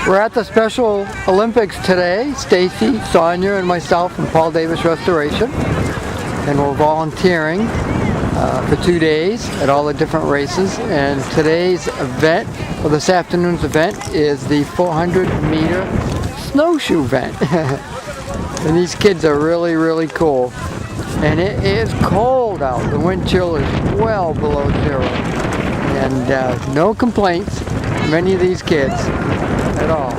We're at the Special Olympics today. Stacey, Sonia, and myself from Paul Davis Restoration. And we're volunteering for 2 days at all the different races. And today's event, or this afternoon's event, is the 400-meter snowshoe event. And these kids are really, really cool. And it is cold out. The wind chill is well below zero. And no complaints from any of these kids at all.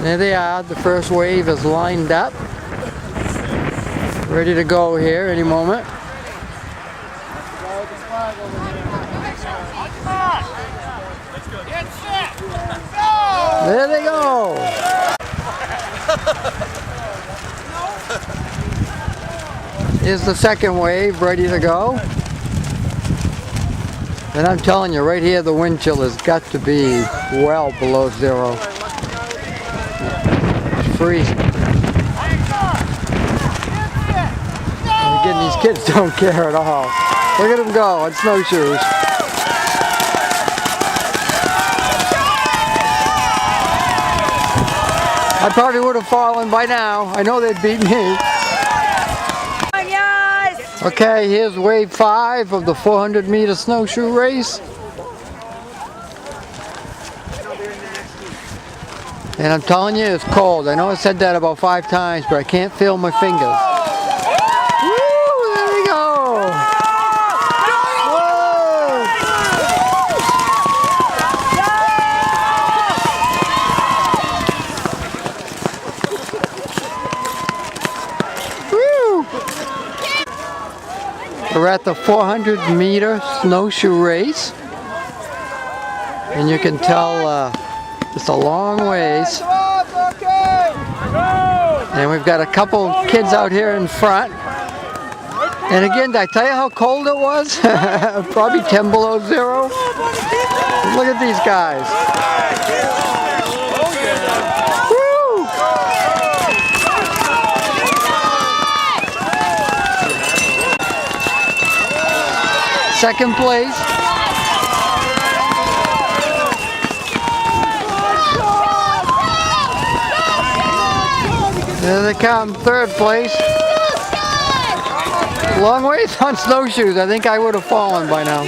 There they are. The first wave is lined up. Ready to go here any moment. There they go. Here's the second wave ready to go. And I'm telling you, right here the wind chill has got to be well below zero. It's freezing. And again, these kids don't care at all. Look at them go on snowshoes. I probably would have fallen by now. I know they'd beat me. Okay, here's wave 5 of the 400-meter snowshoe race. And I'm telling you, it's cold. I know I said that about 5 times, but I can't feel my fingers. Woo, there we go. We're at the 400-meter snowshoe race, and you can tell it's a long ways. And we've got a couple kids out here in front. And again, did I tell you how cold it was? Probably 10 below zero. Look at these guys. Second place. There they come, third place. Long ways on snowshoes. I think I would have fallen by now.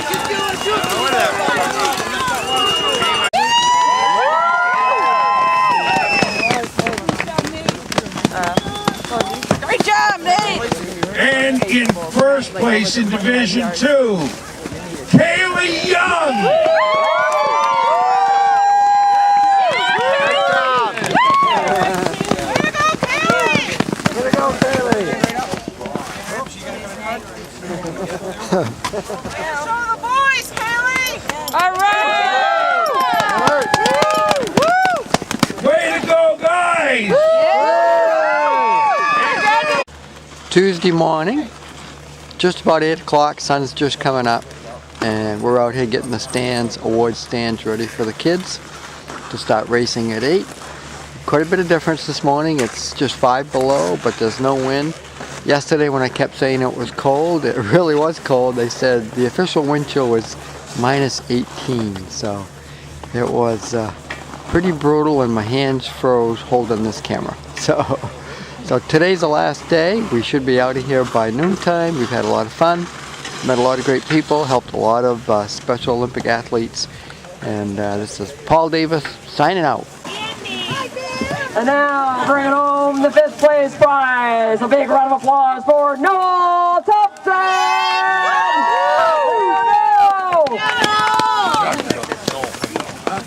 Great job, Nate! And in first place in Division 2, Kaylee Young! Show the boys, Kelly! All right! Way to go, guys! Tuesday morning, just about 8 o'clock, sun's just coming up, and we're out here getting the stands, award stands ready for the kids to start racing at 8. Quite a bit of difference this morning. It's just 5 below, but there's no wind. Yesterday when I kept saying it was cold, it really was cold. They said the official wind chill was minus 18, so it was pretty brutal, and my hands froze holding this camera. So today's the last day. We should be out of here by noontime. We've had a lot of fun, met a lot of great people, helped a lot of Special Olympic athletes, and this is Paul Davis signing out. And now, bringing home the 5th place prize. A big round of applause for Noel Thompson!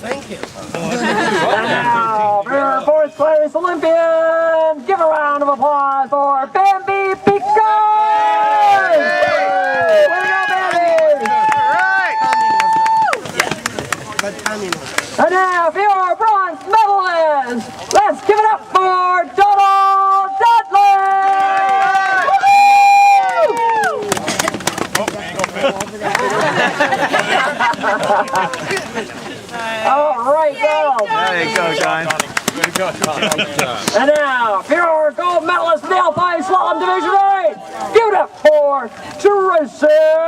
Thank you. And now, for our 4th place Olympian, give a round of applause for Bambi Picard! Way to go, Bambi! And now, for your bronze medalist, let's give it up for Donald Dudley! All right, Donald. There you go, John. And now, for your gold medalist in the Alpine Slalom Division 8, beautiful. for Tracy